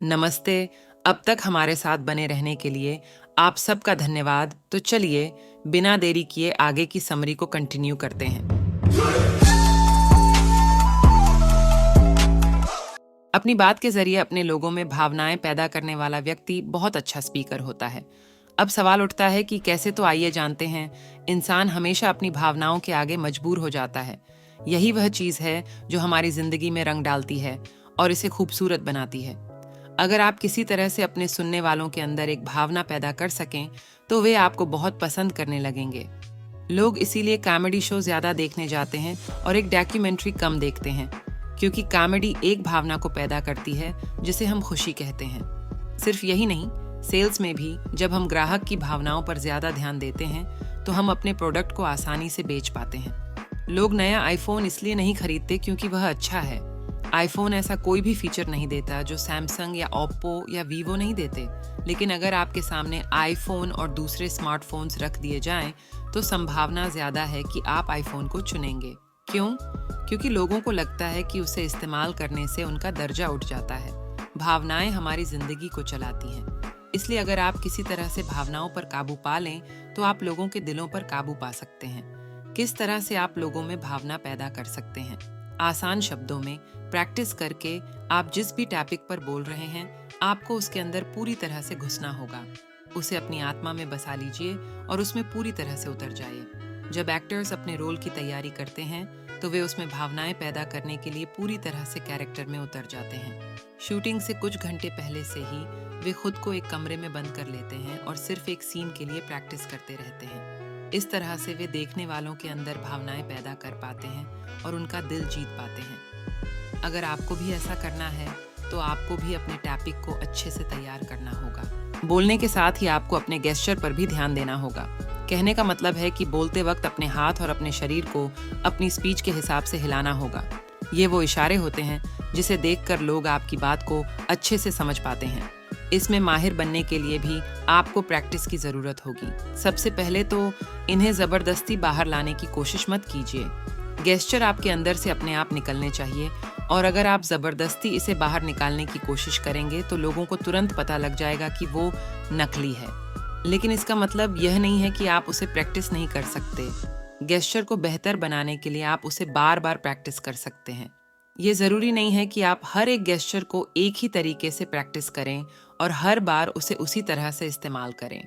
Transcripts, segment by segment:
नमस्ते। अब तक हमारे साथ बने रहने के लिए आप सबका धन्यवाद। तो चलिए बिना देरी किए आगे की समरी को कंटिन्यू करते हैं। अपनी बात के जरिए अपने लोगों में भावनाएं पैदा करने वाला व्यक्ति बहुत अच्छा स्पीकर होता है। अब सवाल उठता है कि कैसे। तो आइए जानते हैं। इंसान हमेशा अपनी भावनाओं के आगे मजबूर हो जाता है। यही वह चीज है जो हमारी जिंदगी में रंग डालती है और इसे खूबसूरत बनाती है। अगर आप किसी तरह से अपने सुनने वालों के अंदर एक भावना पैदा कर सकें तो वे आपको बहुत पसंद करने लगेंगे। लोग इसीलिए कॉमेडी शो ज्यादा देखने जाते हैं और एक डॉक्यूमेंट्री कम देखते हैं, क्योंकि कॉमेडी एक भावना को पैदा करती है जिसे हम खुशी कहते हैं। सिर्फ यही नहीं, सेल्स में भी जब हम ग्राहक की भावनाओं पर ज्यादा ध्यान देते हैं तो हम अपने प्रोडक्ट को आसानी से बेच पाते हैं। लोग नया आईफोन इसलिए नहीं खरीदते क्योंकि वह अच्छा है। आईफोन ऐसा कोई भी फीचर नहीं देता जो सैमसंग या ओप्पो या वीवो नहीं देते। लेकिन अगर आपके सामने आईफोन और दूसरे स्मार्टफोन्स रख दिए जाएं, तो संभावना ज्यादा है कि आप आईफोन को चुनेंगे। क्यों? क्योंकि लोगों को लगता है कि उसे इस्तेमाल करने से उनका दर्जा उठ जाता है। भावनाएं हमारी जिंदगी को चलाती हैं। इसलिए अगर आप किसी तरह से भावनाओं पर काबू पा लें तो आप लोगों के दिलों पर काबू पा सकते हैं। किस तरह से आप लोगों में भावना पैदा कर सकते हैं? आसान शब्दों में, प्रैक्टिस करके आप जिस भी टॉपिक पर बोल रहे हैं, आपको उसके अंदर पूरी तरह से घुसना होगा। उसे अपनी आत्मा में बसा लीजिए और उसमें पूरी तरह से उतर जाइए। जब एक्टर्स अपने रोल की तैयारी करते हैं तो वे उसमें भावनाएं पैदा करने के लिए पूरी तरह से कैरेक्टर में उतर जाते हैं। शूटिंग से कुछ घंटे पहले से ही वे खुद को एक कमरे में बंद कर लेते हैं और सिर्फ एक सीन के लिए प्रैक्टिस करते रहते हैं। इस तरह से वे देखने वालों के अंदर भावनाएं पैदा कर पाते हैं और उनका दिल जीत पाते हैं। अगर आपको भी ऐसा करना है तो आपको भी अपने टॉपिक को अच्छे से तैयार करना होगा। बोलने के साथ ही आपको अपने गेस्चर पर भी ध्यान देना होगा। कहने का मतलब है कि बोलते वक्त अपने हाथ और अपने शरीर को अपनी स्पीच के हिसाब से हिलाना होगा। ये वो इशारे होते हैं जिसे देखकर लोग आपकी बात को अच्छे से समझ पाते हैं। इसमें माहिर बनने के लिए भी आपको प्रैक्टिस की जरूरत होगी। सबसे पहले तो इन्हें जबरदस्ती बाहर लाने की कोशिश मत कीजिए। गेस्चर आपके अंदर से अपने आप निकलने चाहिए, और अगर आप जबरदस्ती इसे बाहर निकालने की कोशिश करेंगे तो लोगों को तुरंत पता लग जाएगा कि वो नकली है। लेकिन इसका मतलब यह नहीं है कि आप उसे प्रैक्टिस नहीं कर सकते। गेस्चर को बेहतर बनाने के लिए आप उसे बार बार प्रैक्टिस कर सकते हैं। ये जरूरी नहीं है कि आप हर एक गेस्चर को एक ही तरीके से प्रैक्टिस करें और हर बार उसे उसी तरह से इस्तेमाल करें।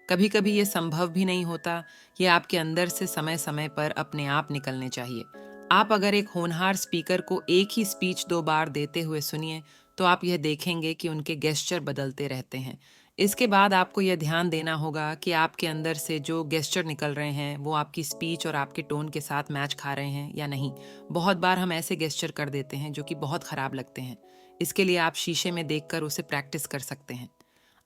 कभी कभी ये संभव भी नहीं होता। ये आपके अंदर से समय समय पर अपने आप निकलने चाहिए। आप अगर एक होनहार स्पीकर को एक ही स्पीच 2 बार देते हुए सुनिए तो आप यह देखेंगे कि उनके गेस्चर बदलते रहते हैं। इसके बाद आपको यह ध्यान देना होगा कि आपके अंदर से जो गेस्चर निकल रहे हैं वो आपकी स्पीच और आपके टोन के साथ मैच खा रहे हैं या नहीं। बहुत बार हम ऐसे गेस्चर कर देते हैं जो कि बहुत खराब लगते हैं। इसके लिए आप शीशे में देखकर उसे प्रैक्टिस कर सकते हैं।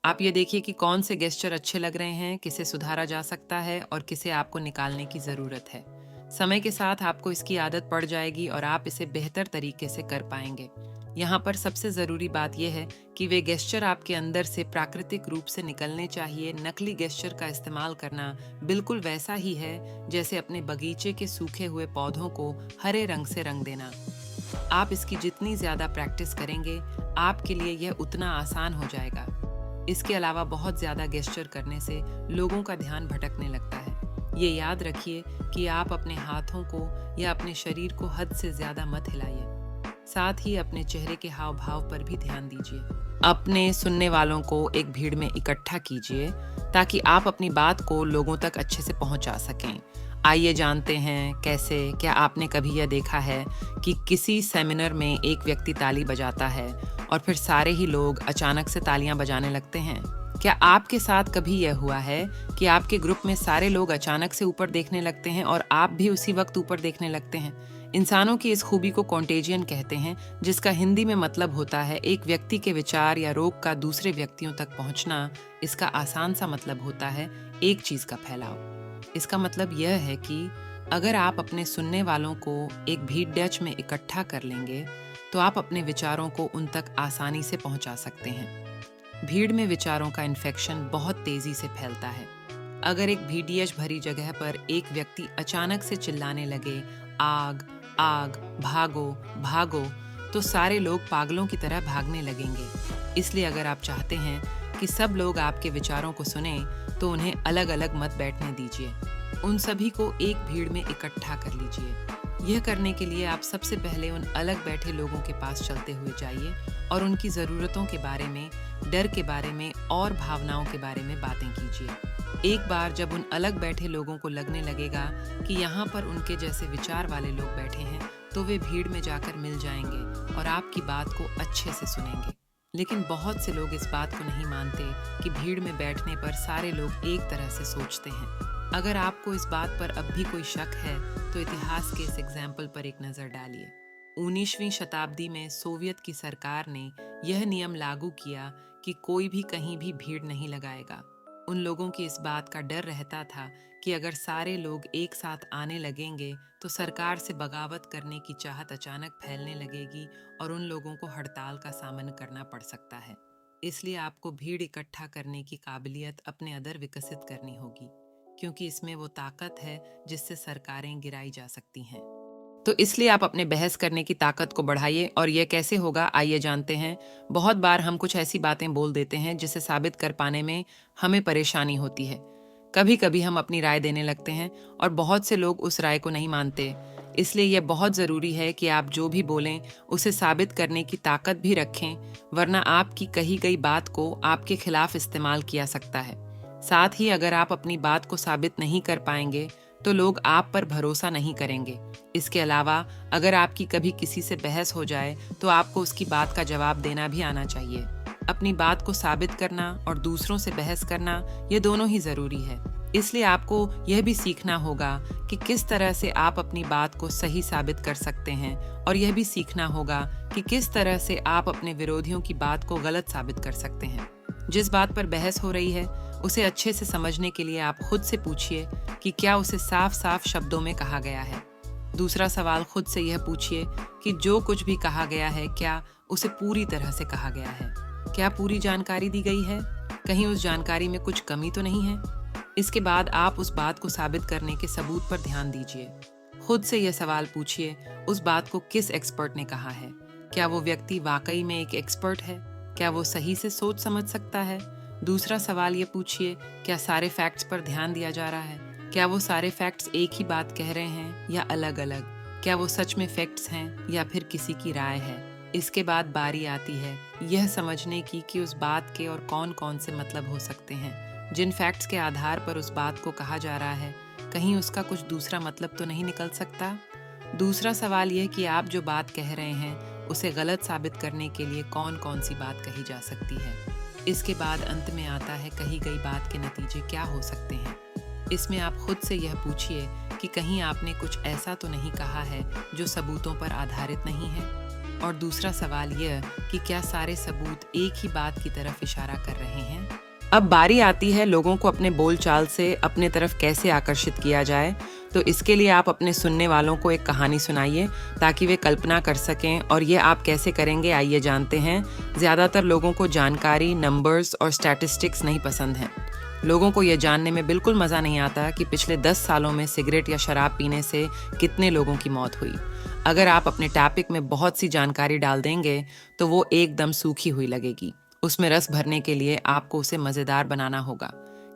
आप ये देखिए कि कौन से गेस्चर अच्छे लग रहे हैं, किसे सुधारा जा सकता है और किसे आपको निकालने की ज़रूरत है। समय के साथ आपको इसकी आदत पड़ जाएगी और आप इसे बेहतर तरीके से कर पाएंगे। यहाँ पर सबसे ज़रूरी बात यह है कि वे गेस्चर आपके अंदर से प्राकृतिक रूप से निकलने चाहिए। नकली गेस्चर का इस्तेमाल करना बिल्कुल वैसा ही है जैसे अपने बगीचे के सूखे हुए पौधों को हरे रंग से रंग देना। आप इसकी जितनी ज़्यादा प्रैक्टिस करेंगे, आपके लिए यह उतना आसान हो जाएगा। इसके अलावा बहुत ज़्यादा गेस्चर करने से लोगों का ध्यान भटकने लगता है। ये याद रखिए कि आप अपने हाथों को या अपने शरीर को हद से ज़्यादा मत हिलाइए। साथ ही अपने चेहरे के हाव भाव पर भी ध्यान दीजिए। अपने सुनने वालों को एक भीड़ में इकट्ठा कीजिए ताकि आप अपनी बात को लोगों तक अच्छे से पहुंचा सकें। आइए जानते हैं कैसे। क्या आपने कभी यह देखा है कि किसी सेमिनार में एक व्यक्ति ताली बजाता है और फिर सारे ही लोग अचानक से तालियां बजाने लगते हैं? क्या आपके साथ कभी यह हुआ है कि आपके ग्रुप में सारे लोग अचानक से ऊपर देखने लगते हैं और आप भी उसी वक्त ऊपर देखने लगते हैं? इंसानों की इस खूबी को कॉन्टेजियन कहते हैं, जिसका हिंदी में मतलब होता है एक व्यक्ति के विचार या रोग का दूसरे व्यक्तियों तक पहुंचना। इसका आसान सा मतलब होता है एक चीज का फैलाव। इसका मतलब यह है कि अगर आप अपने सुनने वालों को एक भीड़ डच में इकट्ठा कर लेंगे तो आप अपने विचारों को उन तक आसानी से पहुंचा सकते हैं। भीड़ में विचारों का इन्फेक्शन बहुत तेजी से फैलता है। अगर एक भीड़ीएच भरी जगह पर एक व्यक्ति अचानक से चिल्लाने लगे, आग आग, भागो भागो, तो सारे लोग पागलों की तरह भागने लगेंगे। इसलिए अगर आप चाहते हैं कि सब लोग आपके विचारों को सुने, तो उन्हें अलग अलग मत बैठने दीजिए। उन सभी को एक भीड़ में इकट्ठा कर लीजिए। यह करने के लिए आप सबसे पहले उन अलग बैठे लोगों के पास चलते हुए जाइए और उनकी ज़रूरतों के बारे में, डर के बारे में और भावनाओं के बारे में बातें कीजिए। एक बार जब उन अलग बैठे लोगों को लगने लगेगा कि यहाँ पर उनके जैसे विचार वाले लोग बैठे हैं, तो वे भीड़ में जाकर मिल जाएंगे और आपकी बात को अच्छे से सुनेंगे। लेकिन बहुत से लोग इस बात को नहीं मानते कि भीड़ में बैठने पर सारे लोग एक तरह से सोचते हैं। अगर आपको इस बात पर अब भी कोई शक है, तो इतिहास के इस एग्जाम्पल पर एक नज़र डालिए। 19वीं शताब्दी में सोवियत की सरकार ने यह नियम लागू किया कि कोई भी कहीं भी भीड़ नहीं लगाएगा। उन लोगों की इस बात का डर रहता था कि अगर सारे लोग एक साथ आने लगेंगे तो सरकार से बगावत करने की चाहत अचानक फैलने लगेगी और उन लोगों को हड़ताल का सामना करना पड़ सकता है। इसलिए आपको भीड़ इकट्ठा करने की काबिलियत अपने अंदर विकसित करनी होगी, क्योंकि इसमें वो ताकत है जिससे सरकारें गिराई जा सकती हैं। तो इसलिए आप अपने बहस करने की ताकत को बढ़ाइए। और यह कैसे होगा, आइए जानते हैं। बहुत बार हम कुछ ऐसी बातें बोल देते हैं जिसे साबित कर पाने में हमें परेशानी होती है। कभी कभी हम अपनी राय देने लगते हैं और बहुत से लोग उस राय को नहीं मानते। इसलिए यह बहुत ज़रूरी है कि आप जो भी बोलें उसे साबित करने की ताकत भी रखें, वरना आपकी कही गई बात को आपके खिलाफ इस्तेमाल किया सकता है। साथ ही अगर आप अपनी बात को साबित नहीं कर पाएंगे तो लोग आप पर भरोसा नहीं करेंगे। इसके अलावा अगर आपकी कभी किसी से बहस हो जाए तो आपको उसकी बात का जवाब देना भी आना चाहिए। अपनी बात को साबित करना और दूसरों से बहस करना, ये दोनों ही ज़रूरी है। इसलिए आपको यह भी सीखना होगा कि किस तरह से आप अपनी बात को सही साबित कर सकते हैं, और यह भी सीखना होगा कि किस तरह से आप अपने विरोधियों की बात को गलत साबित कर सकते हैं। जिस बात पर बहस हो रही है उसे अच्छे से समझने के लिए आप खुद से पूछिए कि क्या उसे साफ साफ शब्दों में कहा गया है। दूसरा सवाल खुद से यह पूछिए कि जो कुछ भी कहा गया है क्या उसे पूरी तरह से कहा गया है, क्या पूरी जानकारी दी गई है, कहीं उस जानकारी में कुछ कमी तो नहीं है। इसके बाद आप उस बात को साबित करने के सबूत पर ध्यान दीजिए। खुद से यह सवाल पूछिए, उस बात को किस एक्सपर्ट ने कहा है, क्या वो व्यक्ति वाकई में एक एक्सपर्ट है, क्या वो सही से सोच समझ सकता है। दूसरा सवाल ये पूछिए, क्या सारे फैक्ट्स पर ध्यान दिया जा रहा है, क्या वो सारे फैक्ट्स एक ही बात कह रहे हैं या अलग अलग, क्या वो सच में फैक्ट्स हैं या फिर किसी की राय है। इसके बाद बारी आती है यह समझने की कि उस बात के और कौन कौन से मतलब हो सकते हैं। जिन फैक्ट्स के आधार पर उस बात को कहा जा रहा है, कहीं उसका कुछ दूसरा मतलब तो नहीं निकल सकता। दूसरा सवाल यह कि आप जो बात कह रहे हैं उसे गलत साबित करने के लिए कौन कौन सी बात कही जा सकती है। इसके बाद अंत में आता है कही गई बात के नतीजे क्या हो सकते हैं। इसमें आप खुद से यह पूछिए कि कहीं आपने कुछ ऐसा तो नहीं कहा है जो सबूतों पर आधारित नहीं है। और दूसरा सवाल यह कि क्या सारे सबूत एक ही बात की तरफ इशारा कर रहे हैं। अब बारी आती है लोगों को अपने बोलचाल से अपने तरफ कैसे आकर्षित किया जाए। तो इसके लिए आप अपने सुनने वालों को एक कहानी सुनाइए ताकि वे कल्पना कर सकें। और ये आप कैसे करेंगे, आइए जानते हैं। ज़्यादातर लोगों को जानकारी, नंबर्स और स्टैटिस्टिक्स नहीं पसंद हैं। लोगों को यह जानने में बिल्कुल मज़ा नहीं आता कि पिछले 10 सालों में सिगरेट या शराब पीने से कितने लोगों की मौत हुई। अगर आप अपने टॉपिक में बहुत सी जानकारी डाल देंगे तो वो एकदम सूखी हुई लगेगी। उसमें रस भरने के लिए आपको उसे मज़ेदार बनाना होगा।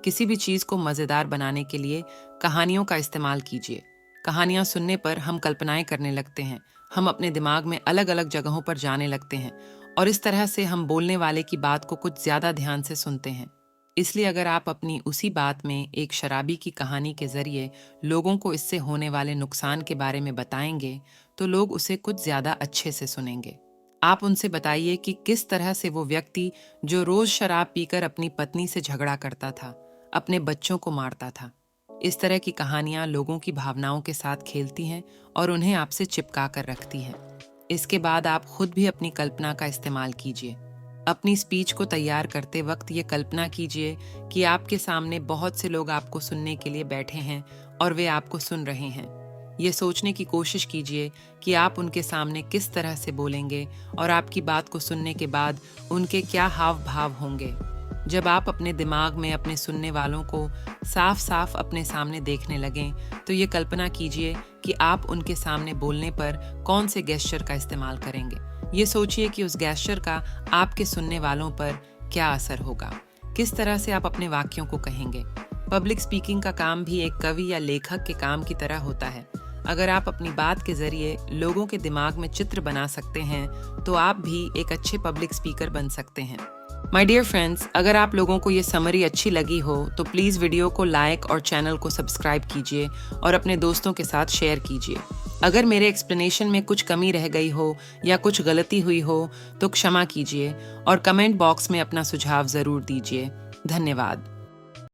किसी भी चीज़ को मज़ेदार बनाने के लिए कहानियों का इस्तेमाल कीजिए। कहानियाँ सुनने पर हम कल्पनाएं करने लगते हैं, हम अपने दिमाग में अलग अलग जगहों पर जाने लगते हैं और इस तरह से हम बोलने वाले की बात को कुछ ज़्यादा ध्यान से सुनते हैं। इसलिए अगर आप अपनी उसी बात में एक शराबी की कहानी के जरिए लोगों को इससे होने वाले नुकसान के बारे में बताएंगे तो लोग उसे कुछ ज़्यादा अच्छे से सुनेंगे। आप उनसे बताइए कि किस तरह से वो व्यक्ति जो रोज़ शराब पीकर अपनी पत्नी से झगड़ा करता था, अपने बच्चों को मारता था। इस तरह की कहानियाँ लोगों की भावनाओं के साथ खेलती हैं और उन्हें आपसे चिपका कर रखती हैं। इसके बाद आप खुद भी अपनी कल्पना का इस्तेमाल कीजिए। अपनी स्पीच को तैयार करते वक्त ये कल्पना कीजिए कि आपके सामने बहुत से लोग आपको सुनने के लिए बैठे हैं और वे आपको सुन रहे हैं। ये सोचने की कोशिश कीजिए कि आप उनके सामने किस तरह से बोलेंगे और आपकी बात को सुनने के बाद उनके क्या हाव भाव होंगे। जब आप अपने दिमाग में अपने सुनने वालों को साफ साफ अपने सामने देखने लगें तो ये कल्पना कीजिए कि आप उनके सामने बोलने पर कौन से गेस्चर का इस्तेमाल करेंगे ये सोचिए कि उस गेस्चर का आपके सुनने वालों पर क्या असर होगा, किस तरह से आप अपने वाक्यों को कहेंगे। पब्लिक स्पीकिंग का काम भी एक कवि या लेखक के काम की तरह होता है। अगर आप अपनी बात के जरिए लोगों के दिमाग में चित्र बना सकते हैं तो आप भी एक अच्छे पब्लिक स्पीकर बन सकते हैं। माय डियर फ्रेंड्स, अगर आप लोगों को ये समरी अच्छी लगी हो तो प्लीज़ वीडियो को लाइक और चैनल को सब्सक्राइब कीजिए और अपने दोस्तों के साथ शेयर कीजिए। अगर मेरे एक्सप्लेनेशन में कुछ कमी रह गई हो या कुछ गलती हुई हो तो क्षमा कीजिए और कमेंट बॉक्स में अपना सुझाव ज़रूर दीजिए। धन्यवाद।